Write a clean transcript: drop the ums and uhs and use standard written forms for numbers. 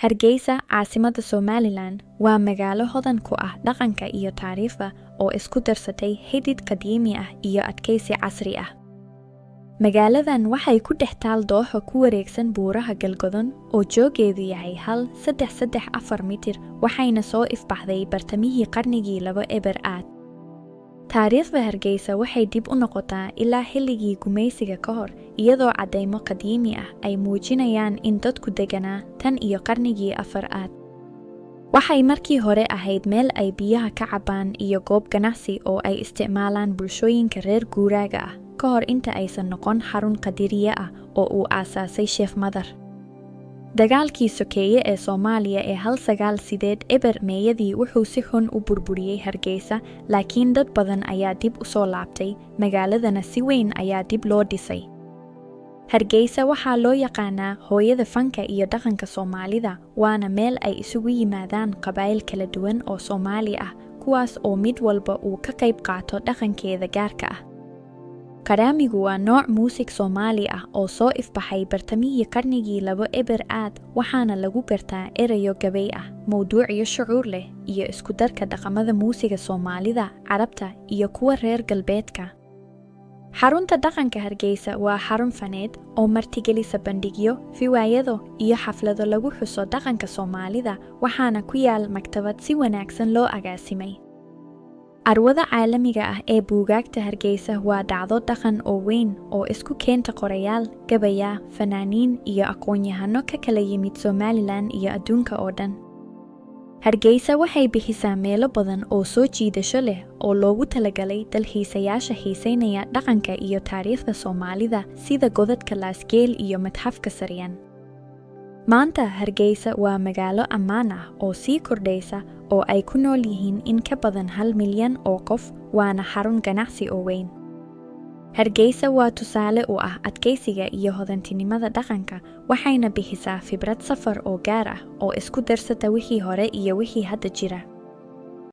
Hargeisa, caasimada Somaliland, waa magaalo hodan ku ah dhaqanka iyo taariikhda oo isku darsatay xidid qadiimi ah iyo adkaysi casri ah. Magaaladan waxay ku dhex taal dooxo ku wareegsan buuraha galgaduud oo joogeedu yahay 1.334 mitir, waxayna soo ifbaxday bartamihii qarnigii 2 eber-aad. taariikhda Hargeisa waxay dib u noqotaa ilaa xilligii gumaysiga ka hor, iyadoo caddaymo qadiimi ah ay muujinayaan in dadku deganaa tan iyo qarnigii 4-aad. waxay markii hore ahayd meel ay biyaha ka cabaan iyo goob ganacsi oo ay isticmaalaan bulshooyinka reer guuraaga ah ka hor inta aysan noqon xarun qadiriye ah oo uu aasaasay Sheekh Madar. dagaalkii sokeeye ee Soomaaliya ee 1908 eber-meeyadii wuxuu si xun u burburiyey Hargeisa, laakiin dad badan ayaa dib u soo laabtay, magaaladana si weyn ayaa dib loo dhisay. Hargeisa waxaa loo yaqaanaa hooyada fanka iyo dhaqanka Soomaalida, waana meel ay isugu yimaadaan qabaa'il kala duwan oo Soomaali ah, kuwaas oo mid walba uu ka qayb qaato dhaqankeeda gaarka ah. Qaraamigu waa nooc muusig Soomaali ah oo soo ifbaxay bartamihii qarnigii 2 eber-aad, waxaana lagu gartaa erayo gabay ah, mawduucyo shucuur leh, iyo isku darka dhaqamada muusiga Soomaalida, Carabta, iyo kuwa reer galbeedka. xarunta dhaqanka Hargeisa waa xarun faneed oo martigelisa bandhigyo, fiwaayado, iyo xaflado lagu xuso dhaqanka Soomaalida, waxaana ku yaal maktabad si wanaagsan loo agaasimay. Carwada caalamiga ah ee buugaagta Hargeisa waa dhacdo dhaqan oo weyn oo isku keenta qorayaal, gabaya, fanaaniin iyo aqoon-yahano ka kala yimid Somaliland iyo adduunka oo dhan. Hargeisa waxay bixisaa meelo badan oo soo jiidasho leh oo loogu talagalay dalxiisayaasha xiisaynaya dhaqanka iyo taariikhda Soomaalida, sida godadka Laasgeel iyo Madxafka Saryan. Maanta Hargeisa waa magaalo ammaan ah oo sii kordhaysa oo ay ku nool yihiin in ka badan 1 milyan oo qof, waana xarun ganacsi oo weyn. Hargeisa waa tusaale u ah adkaysiga iyo hodantinimada dhaqanka, waxayna bixisaa khibrad safar oo gaar ah oo isku darsata wixii hore iyo wixii hadda jira.